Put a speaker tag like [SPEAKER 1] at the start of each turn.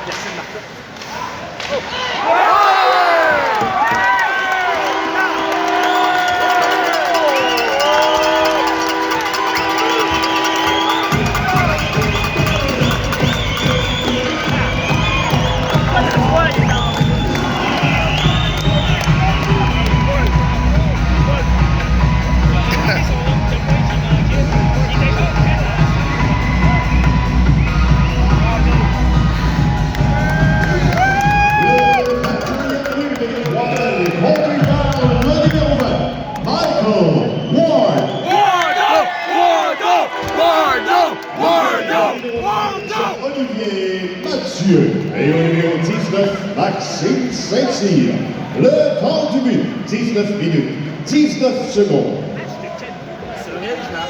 [SPEAKER 1] Personne marque.
[SPEAKER 2] Olivier Mathieu et au numéro 19, Maxime Saint-Cyr. Le temps du but, 19 minutes, 19 secondes.